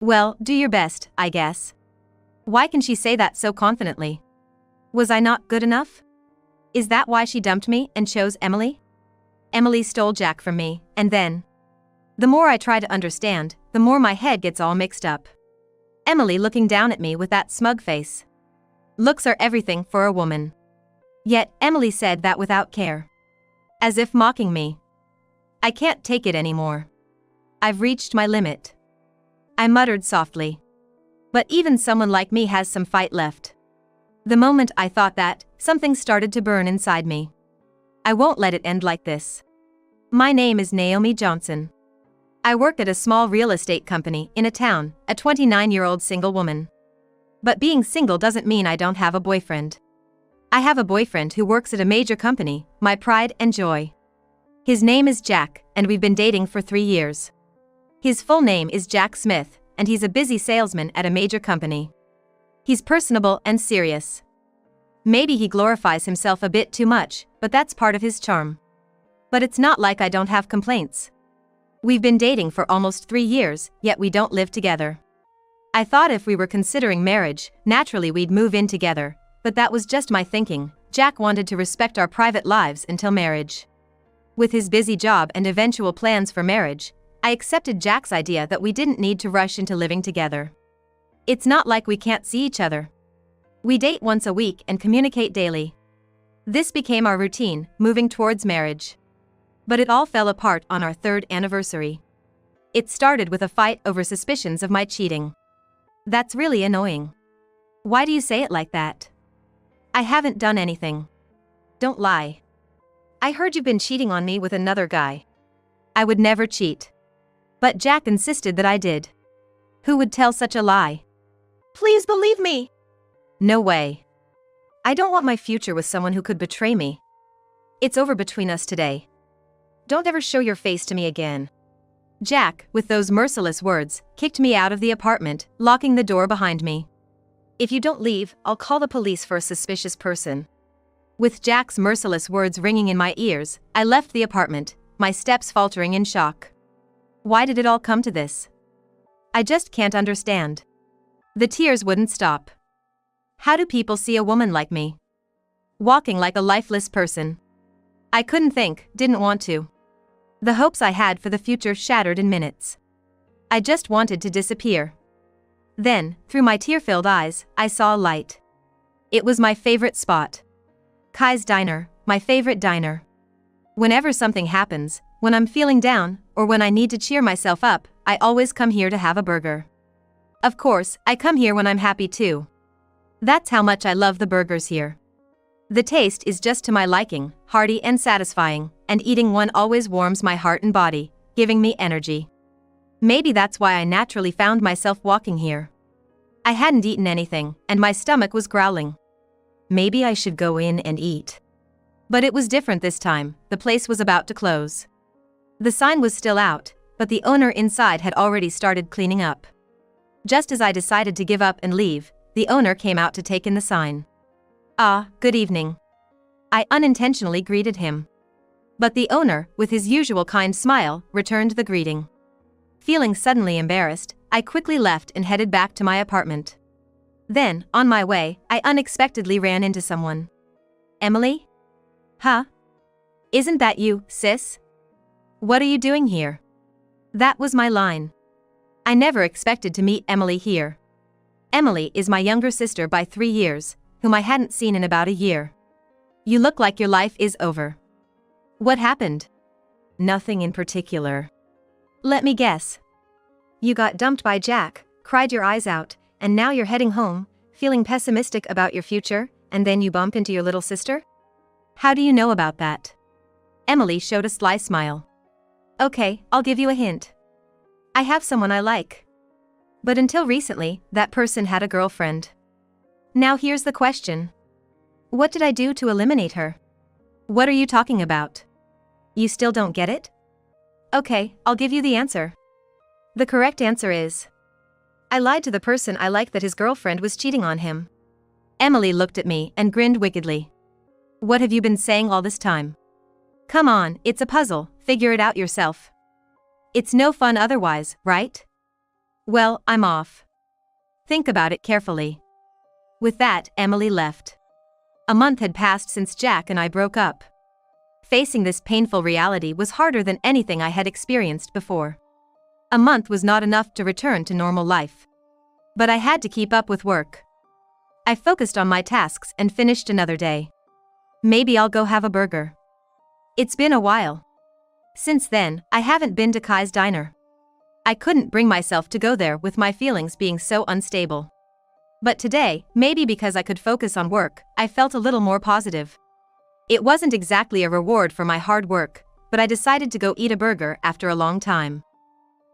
Well, do your best, I guess. Why can she say that so confidently? Was I not good enough? Is that why she dumped me and chose Emily? Emily stole Jack from me, and then. The more I try to understand, the more my head gets all mixed up. Emily looking down at me with that smug face. Looks are everything for a woman. Yet, Emily said that without care. As if mocking me. I can't take it anymore. I've reached my limit. I muttered softly. But even someone like me has some fight left. The moment I thought that, something started to burn inside me. I won't let it end like this. My name is Naomi Johnson. I work at a small real estate company in a town, a 29-year-old single woman. But being single doesn't mean I don't have a boyfriend. I have a boyfriend who works at a major company, my pride and joy. His name is Jack, and we've been dating for 3 years. His full name is Jack Smith, and he's a busy salesman at a major company. He's personable and serious. Maybe he glorifies himself a bit too much, but that's part of his charm. But it's not like I don't have complaints. We've been dating for almost 3 years, yet we don't live together. I thought if we were considering marriage, naturally we'd move in together, but that was just my thinking. Jack wanted to respect our private lives until marriage. With his busy job and eventual plans for marriage, I accepted Jack's idea that we didn't need to rush into living together. It's not like we can't see each other. We date once a week and communicate daily. This became our routine, moving towards marriage. But it all fell apart on our 3rd anniversary. It started with a fight over suspicions of my cheating. That's really annoying. Why do you say it like that? I haven't done anything. Don't lie. I heard you've been cheating on me with another guy. I would never cheat. But Jack insisted that I did. Who would tell such a lie? Please believe me. No way. I don't want my future with someone who could betray me. It's over between us today. Don't ever show your face to me again. Jack, with those merciless words, kicked me out of the apartment, locking the door behind me. If you don't leave, I'll call the police for a suspicious person. With Jack's merciless words ringing in my ears, I left the apartment, my steps faltering in shock. Why did it all come to this? I just can't understand. The tears wouldn't stop. How do people see a woman like me? Walking like a lifeless person. I couldn't think, didn't want to. The hopes I had for the future shattered in minutes. I just wanted to disappear. Then, through my tear-filled eyes, I saw a light. It was my favorite spot. Kai's Diner, my favorite diner. Whenever something happens, when I'm feeling down, or when I need to cheer myself up, I always come here to have a burger. Of course, I come here when I'm happy too. That's how much I love the burgers here. The taste is just to my liking, hearty and satisfying, and eating one always warms my heart and body, giving me energy. Maybe that's why I naturally found myself walking here. I hadn't eaten anything, and my stomach was growling. Maybe I should go in and eat. But it was different this time, the place was about to close. The sign was still out, but the owner inside had already started cleaning up. Just as I decided to give up and leave, the owner came out to take in the sign. Ah, good evening. I unintentionally greeted him. But the owner, with his usual kind smile, returned the greeting. Feeling suddenly embarrassed, I quickly left and headed back to my apartment. Then, on my way, I unexpectedly ran into someone. Emily? Huh? Isn't that you, sis? What are you doing here? That was my line. I never expected to meet Emily here. Emily is my younger sister by 3 years, whom I hadn't seen in about a year. You look like your life is over. What happened? Nothing in particular. Let me guess. You got dumped by Jack, cried your eyes out, and now you're heading home, feeling pessimistic about your future, and then you bump into your little sister? How do you know about that? Emily showed a sly smile. Okay, I'll give you a hint. I have someone I like. But until recently, that person had a girlfriend. Now here's the question. What did I do to eliminate her? What are you talking about? You still don't get it? Okay, I'll give you the answer. The correct answer is, I lied to the person I liked that his girlfriend was cheating on him. Emily looked at me and grinned wickedly. What have you been saying all this time? Come on, it's a puzzle, figure it out yourself. It's no fun otherwise, right? Well, I'm off. Think about it carefully. With that, Emily left. A month had passed since Jack and I broke up. Facing this painful reality was harder than anything I had experienced before. A month was not enough to return to normal life. But I had to keep up with work. I focused on my tasks and finished another day. Maybe I'll go have a burger. It's been a while. Since then, I haven't been to Kai's diner. I couldn't bring myself to go there with my feelings being so unstable. But today, maybe because I could focus on work, I felt a little more positive. It wasn't exactly a reward for my hard work, but I decided to go eat a burger after a long time.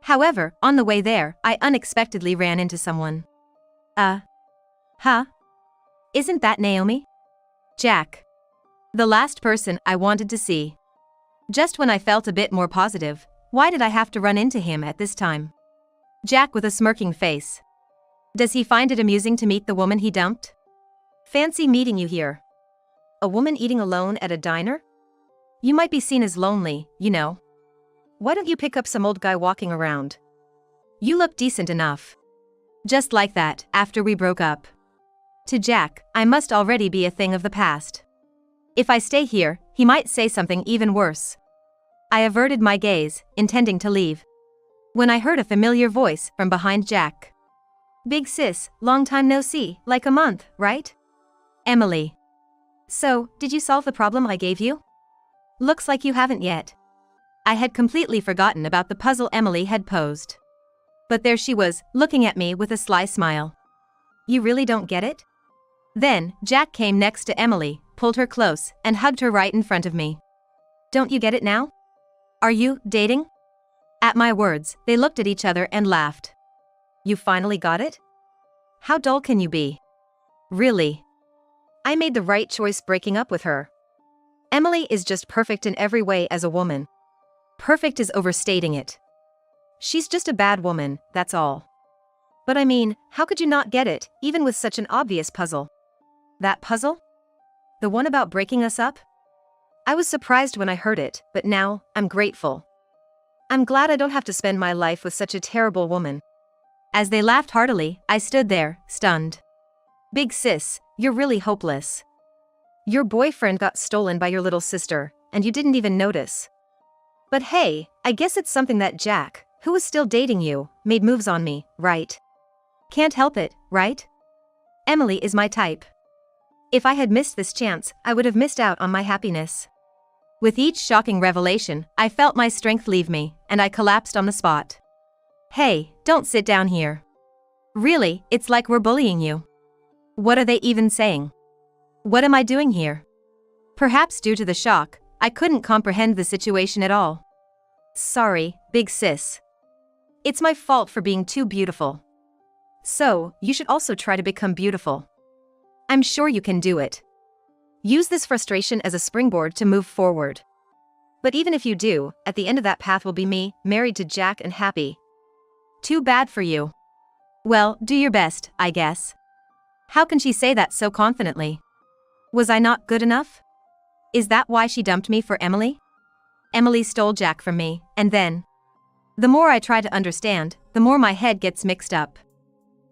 However, on the way there, I unexpectedly ran into someone. Huh? Isn't that Naomi? Jack. The last person I wanted to see. Just when I felt a bit more positive, why did I have to run into him at this time? Jack with a smirking face. Does he find it amusing to meet the woman he dumped? Fancy meeting you here. A woman eating alone at a diner? You might be seen as lonely, you know. Why don't you pick up some old guy walking around? You look decent enough. Just like that, after we broke up. To Jack, I must already be a thing of the past. If I stay here, he might say something even worse. I averted my gaze, intending to leave, when I heard a familiar voice from behind Jack. Big sis, long time no see, like a month, right? Emily. So, did you solve the problem I gave you? Looks like you haven't yet. I had completely forgotten about the puzzle Emily had posed. But there she was, looking at me with a sly smile. You really don't get it? Then, Jack came next to Emily, pulled her close, and hugged her right in front of me. Don't you get it now? Are you dating? At my words, they looked at each other and laughed. You finally got it? How dull can you be? Really? I made the right choice breaking up with her. Emily is just perfect in every way as a woman. Perfect is overstating it. She's just a bad woman, that's all. But I mean, how could you not get it, even with such an obvious puzzle? That puzzle? The one about breaking us up? I was surprised when I heard it, but now, I'm grateful. I'm glad I don't have to spend my life with such a terrible woman. As they laughed heartily, I stood there, stunned. Big sis, you're really hopeless. Your boyfriend got stolen by your little sister, and you didn't even notice. But hey, I guess it's something that Jack, who was still dating you, made moves on me, right? Can't help it, right? Emily is my type. If I had missed this chance, I would have missed out on my happiness. With each shocking revelation, I felt my strength leave me, and I collapsed on the spot. Hey, don't sit down here. Really, it's like we're bullying you. What are they even saying? What am I doing here? Perhaps due to the shock, I couldn't comprehend the situation at all. Sorry, big sis. It's my fault for being too beautiful. So, you should also try to become beautiful. I'm sure you can do it. Use this frustration as a springboard to move forward. But even if you do, at the end of that path will be me, married to Jack and happy. Too bad for you. Well, do your best, I guess. How can she say that so confidently? Was I not good enough? Is that why she dumped me for Emily? Emily stole Jack from me, and then... The more I try to understand, the more my head gets mixed up.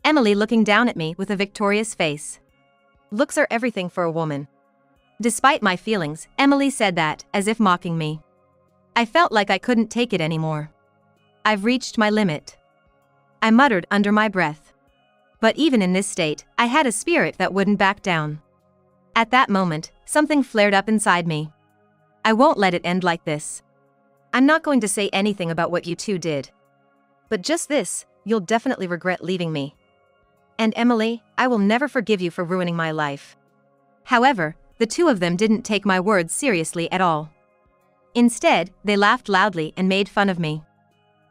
Emily looking down at me with a victorious face. Looks are everything for a woman. Despite my feelings, Emily said that, as if mocking me. I felt like I couldn't take it anymore. I've reached my limit. I muttered under my breath. But even in this state, I had a spirit that wouldn't back down. At that moment, something flared up inside me. I won't let it end like this. I'm not going to say anything about what you two did. But just this, you'll definitely regret leaving me. And Emily, I will never forgive you for ruining my life. However, the two of them didn't take my words seriously at all. Instead, they laughed loudly and made fun of me.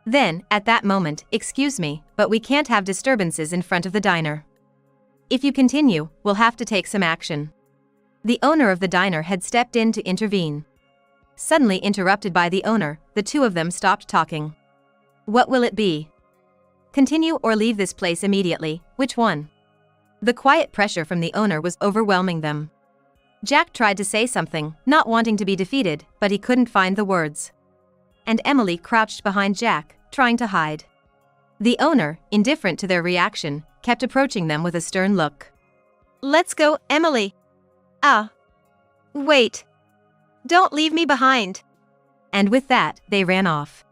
Then, at that moment, excuse me, but we can't have disturbances in front of the diner. If you continue, we'll have to take some action. The owner of the diner had stepped in to intervene. Suddenly interrupted by the owner, the two of them stopped talking. What will it be? Continue or leave this place immediately, which one? The quiet pressure from the owner was overwhelming them. Jack tried to say something, not wanting to be defeated, but he couldn't find the words. And Emily crouched behind Jack, trying to hide. The owner, indifferent to their reaction, kept approaching them with a stern look. Let's go, Emily. Wait. Don't leave me behind. And with that, they ran off.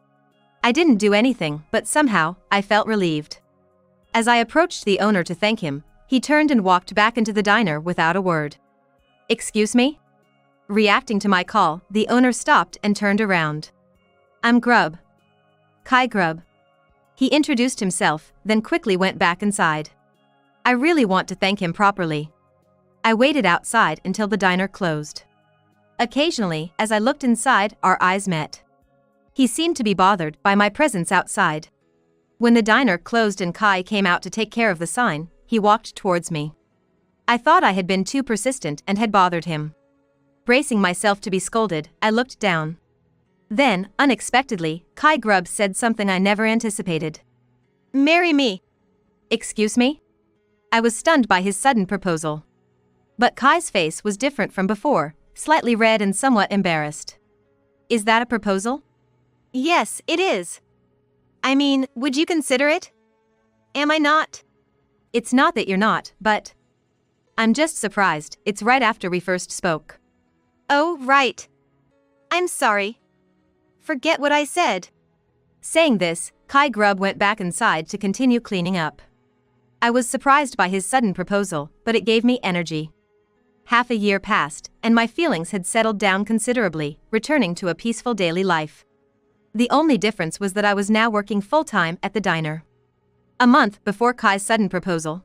I didn't do anything, but somehow, I felt relieved. As I approached the owner to thank him, he turned and walked back into the diner without a word. Excuse me? Reacting to my call, the owner stopped and turned around. I'm Grub. Kai Grub. He introduced himself, then quickly went back inside. I really want to thank him properly. I waited outside until the diner closed. Occasionally, as I looked inside, our eyes met. He seemed to be bothered by my presence outside. When the diner closed and Kai came out to take care of the sign, he walked towards me. I thought I had been too persistent and had bothered him. Bracing myself to be scolded, I looked down. Then, unexpectedly, Kai Grub said something I never anticipated. Marry me. Excuse me? I was stunned by his sudden proposal. But Kai's face was different from before, slightly red and somewhat embarrassed. Is that a proposal? Yes, it is. I mean, would you consider it? Am I not? It's not that you're not, but... I'm just surprised, it's right after we first spoke. Oh, right. I'm sorry. Forget what I said. Saying this, Kai Grub went back inside to continue cleaning up. I was surprised by his sudden proposal, but it gave me energy. Half a year passed, and my feelings had settled down considerably, returning to a peaceful daily life. The only difference was that I was now working full-time at the diner. A month before Kai's sudden proposal.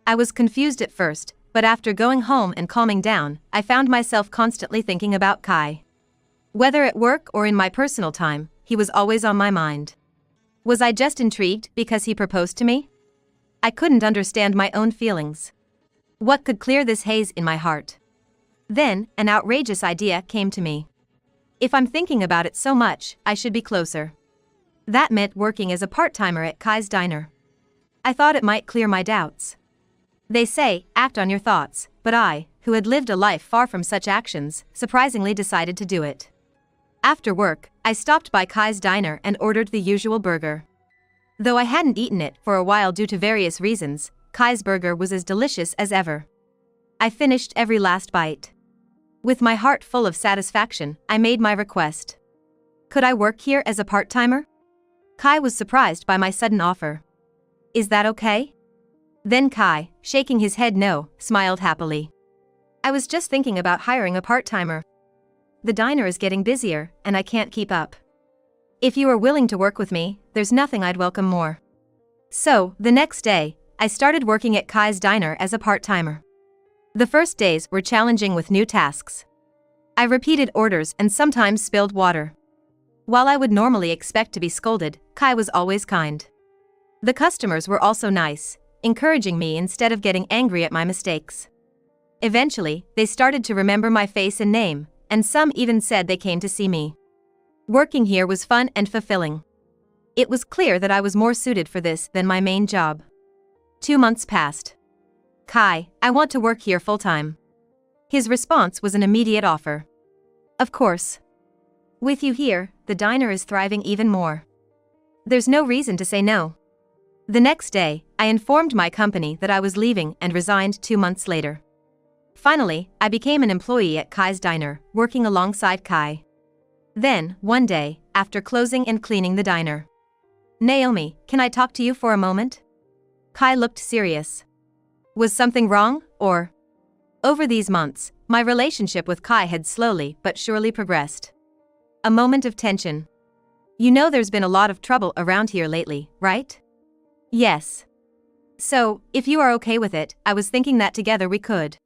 I was confused at first, but after going home and calming down, I found myself constantly thinking about Kai. Whether at work or in my personal time, he was always on my mind. Was I just intrigued because he proposed to me? I couldn't understand my own feelings. What could clear this haze in my heart? Then, an outrageous idea came to me. If I'm thinking about it so much, I should be closer. That meant working as a part-timer at Kai's diner. I thought it might clear my doubts. They say, act on your thoughts, but I, who had lived a life far from such actions, surprisingly decided to do it. After work, I stopped by Kai's diner and ordered the usual burger. Though I hadn't eaten it for a while due to various reasons, Kai's burger was as delicious as ever. I finished every last bite. With my heart full of satisfaction, I made my request. Could I work here as a part-timer? Kai was surprised by my sudden offer. Is that okay? Then Kai, shaking his head no, smiled happily. I was just thinking about hiring a part-timer. The diner is getting busier, and I can't keep up. If you are willing to work with me, there's nothing I'd welcome more. So, the next day, I started working at Kai's diner as a part-timer. The first days were challenging with new tasks. I repeated orders and sometimes spilled water. While I would normally expect to be scolded, Kai was always kind. The customers were also nice, encouraging me instead of getting angry at my mistakes. Eventually, they started to remember my face and name, and some even said they came to see me. Working here was fun and fulfilling. It was clear that I was more suited for this than my main job. 2 months passed. Kai, I want to work here full-time. His response was an immediate offer. Of course. With you here, the diner is thriving even more. There's no reason to say no. The next day, I informed my company that I was leaving and resigned 2 months later. Finally, I became an employee at Kai's diner, working alongside Kai. Then, one day, after closing and cleaning the diner. Naomi, can I talk to you for a moment? Kai looked serious. Was something wrong, or? Over these months, my relationship with Kai had slowly but surely progressed. A moment of tension. You know there's been a lot of trouble around here lately, right? Yes. So, if you are okay with it, I was thinking that together we could.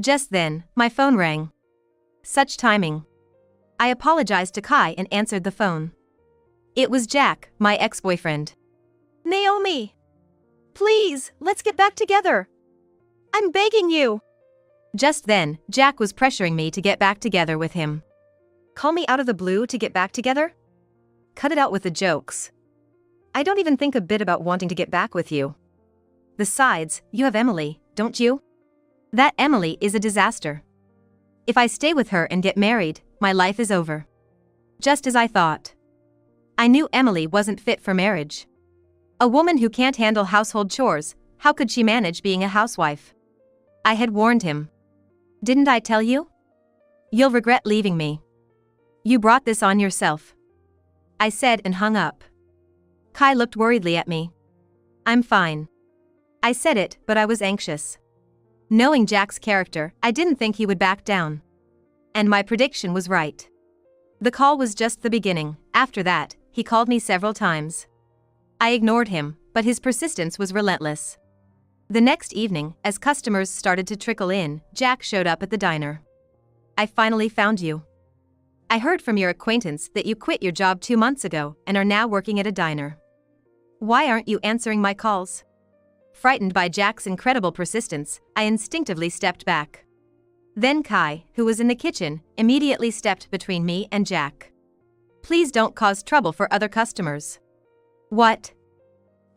Just then, my phone rang. Such timing. I apologized to Kai and answered the phone. It was Jack, my ex-boyfriend. Naomi! Please, let's get back together. I'm begging you. Just then, Jack was pressuring me to get back together with him. Call me out of the blue to get back together? Cut it out with the jokes. I don't even think a bit about wanting to get back with you. Besides, you have Emily, don't you? That Emily is a disaster. If I stay with her and get married, my life is over. Just as I thought. I knew Emily wasn't fit for marriage. A woman who can't handle household chores, how could she manage being a housewife? I had warned him. Didn't I tell you? You'll regret leaving me. You brought this on yourself. I said and hung up. Kai looked worriedly at me. I'm fine. I said it, but I was anxious. Knowing Jack's character, I didn't think he would back down. And my prediction was right. The call was just the beginning. After that, he called me several times. I ignored him, but his persistence was relentless. The next evening, as customers started to trickle in, Jack showed up at the diner. I finally found you. I heard from your acquaintance that you quit your job 2 months ago and are now working at a diner. Why aren't you answering my calls? Frightened by Jack's incredible persistence, I instinctively stepped back. Then Kai, who was in the kitchen, immediately stepped between me and Jack. Please don't cause trouble for other customers. What?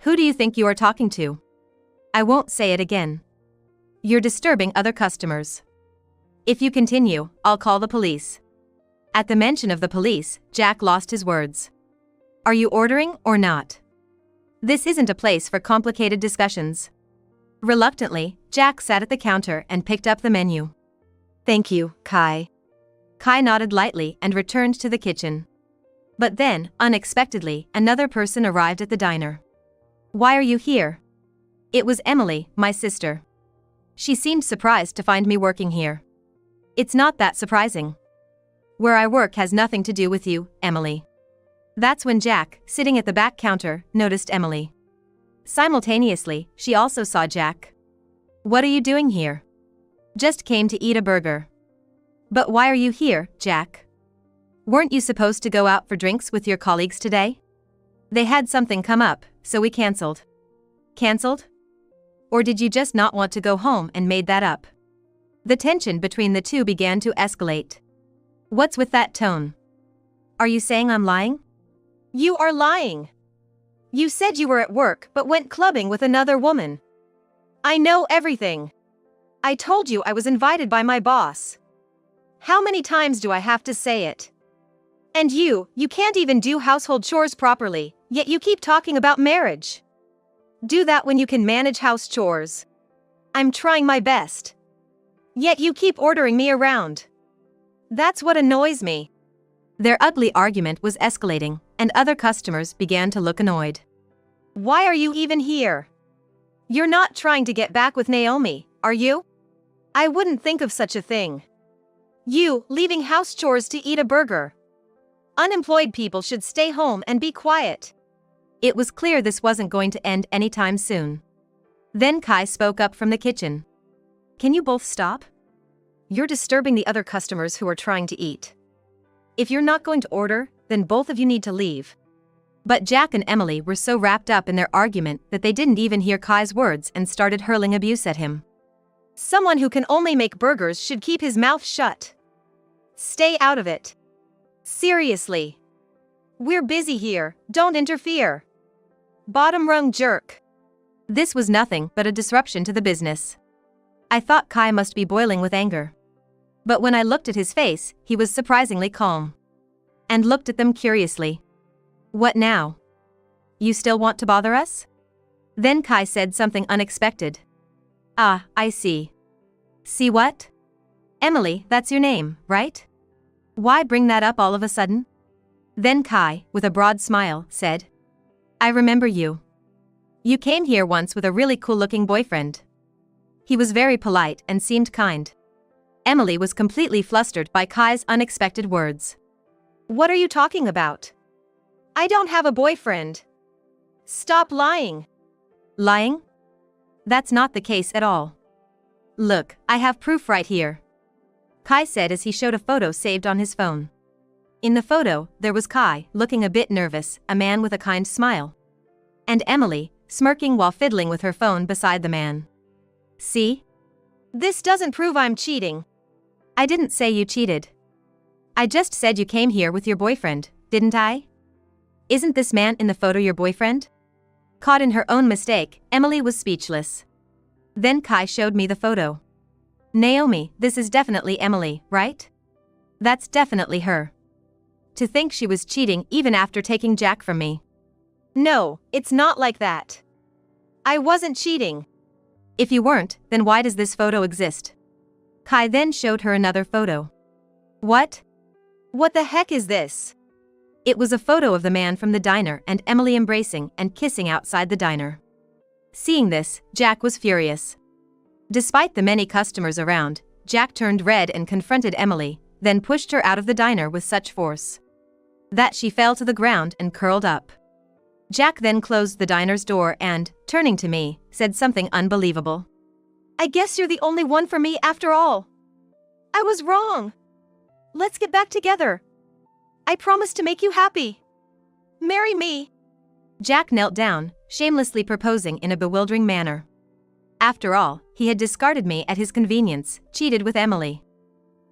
Who do you think you are talking to? I won't say it again. You're disturbing other customers. If you continue, I'll call the police. At the mention of the police, Jack lost his words. Are you ordering or not? This isn't a place for complicated discussions. Reluctantly, Jack sat at the counter and picked up the menu. Thank you, Kai. Kai nodded lightly and returned to the kitchen. But then, unexpectedly, another person arrived at the diner. Why are you here? It was Emily, my sister. She seemed surprised to find me working here. It's not that surprising. Where I work has nothing to do with you, Emily. That's when Jack, sitting at the back counter, noticed Emily. Simultaneously, she also saw Jack. What are you doing here? Just came to eat a burger. But why are you here, Jack? Weren't you supposed to go out for drinks with your colleagues today? They had something come up, so we canceled. Canceled? Or did you just not want to go home and made that up? The tension between the two began to escalate. What's with that tone? Are you saying I'm lying? You are lying. You said you were at work but went clubbing with another woman. I know everything. I told you I was invited by my boss. How many times do I have to say it? And you can't even do household chores properly, yet you keep talking about marriage. Do that when you can manage house chores. I'm trying my best. Yet you keep ordering me around. That's what annoys me. Their ugly argument was escalating, and other customers began to look annoyed. Why are you even here? You're not trying to get back with Naomi, are you? I wouldn't think of such a thing. You, leaving house chores to eat a burger. Unemployed people should stay home and be quiet. It was clear this wasn't going to end anytime soon. Then Kai spoke up from the kitchen. Can you both stop? You're disturbing the other customers who are trying to eat. If you're not going to order, then both of you need to leave. But Jack and Emily were so wrapped up in their argument that they didn't even hear Kai's words and started hurling abuse at him. Someone who can only make burgers should keep his mouth shut. Stay out of it. Seriously. We're busy here, don't interfere. Bottom rung jerk. This was nothing but a disruption to the business. I thought Kai must be boiling with anger. But when I looked at his face, he was surprisingly calm. And looked at them curiously. What now? You still want to bother us? Then Kai said something unexpected. Ah, I see. See what? Emily, that's your name, right? Why bring that up all of a sudden? Then Kai, with a broad smile, said, I remember you. You came here once with a really cool-looking boyfriend. He was very polite and seemed kind. Emily was completely flustered by Kai's unexpected words. What are you talking about? I don't have a boyfriend. Stop lying. Lying? That's not the case at all. Look, I have proof right here. Kai said as he showed a photo saved on his phone. In the photo, there was Kai, looking a bit nervous, a man with a kind smile. And Emily, smirking while fiddling with her phone beside the man. See? This doesn't prove I'm cheating. I didn't say you cheated. I just said you came here with your boyfriend, didn't I? Isn't this man in the photo your boyfriend? Caught in her own mistake, Emily was speechless. Then Kai showed me the photo. Naomi, this is definitely Emily, right? That's definitely her. To think she was cheating even after taking Jack from me. No, it's not like that. I wasn't cheating. If you weren't, then why does this photo exist? Kai then showed her another photo. What? What the heck is this? It was a photo of the man from the diner and Emily embracing and kissing outside the diner. Seeing this, Jack was furious. Despite the many customers around, Jack turned red and confronted Emily, then pushed her out of the diner with such force that she fell to the ground and curled up. Jack then closed the diner's door and, turning to me, said something unbelievable. I guess you're the only one for me after all. I was wrong. Let's get back together. I promise to make you happy. Marry me. Jack knelt down, shamelessly proposing in a bewildering manner. After all, he had discarded me at his convenience, cheated with Emily.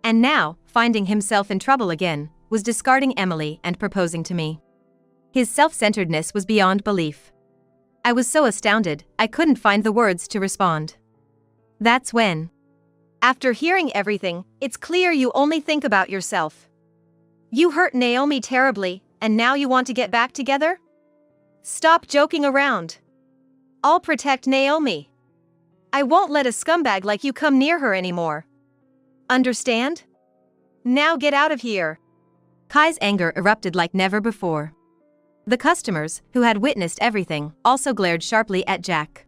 And now, finding himself in trouble again, was discarding Emily and proposing to me. His self-centeredness was beyond belief. I was so astounded, I couldn't find the words to respond. That's when. After hearing everything, it's clear you only think about yourself. You hurt Naomi terribly, and now you want to get back together? Stop joking around. I'll protect Naomi. I won't let a scumbag like you come near her anymore. Understand? Now get out of here. Kai's anger erupted like never before. The customers, who had witnessed everything, also glared sharply at Jack.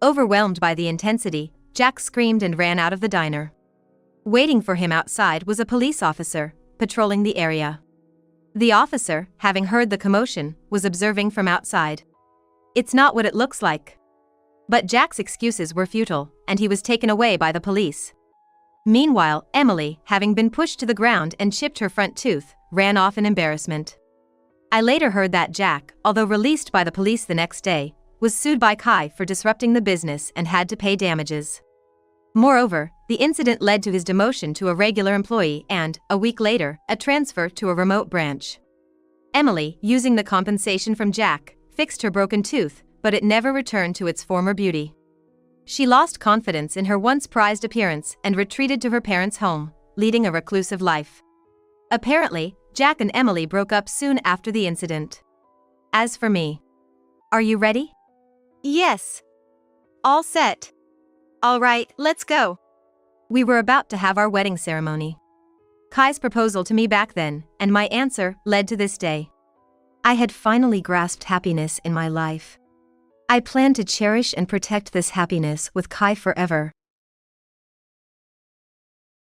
Overwhelmed by the intensity, Jack screamed and ran out of the diner. Waiting for him outside was a police officer, patrolling the area. The officer, having heard the commotion, was observing from outside. It's not what it looks like. But Jack's excuses were futile, and he was taken away by the police. Meanwhile, Emily, having been pushed to the ground and chipped her front tooth, ran off in embarrassment. I later heard that Jack, although released by the police the next day, was sued by Kai for disrupting the business and had to pay damages. Moreover, the incident led to his demotion to a regular employee and, a week later, a transfer to a remote branch. Emily, using the compensation from Jack, fixed her broken tooth, but it never returned to its former beauty. She lost confidence in her once prized appearance and retreated to her parents' home, leading a reclusive life. Apparently, Jack and Emily broke up soon after the incident. As for me, are you ready? Yes. All set. All right, let's go. We were about to have our wedding ceremony. Kai's proposal to me back then, and my answer, led to this day. I had finally grasped happiness in my life. I planned to cherish and protect this happiness with Kai forever.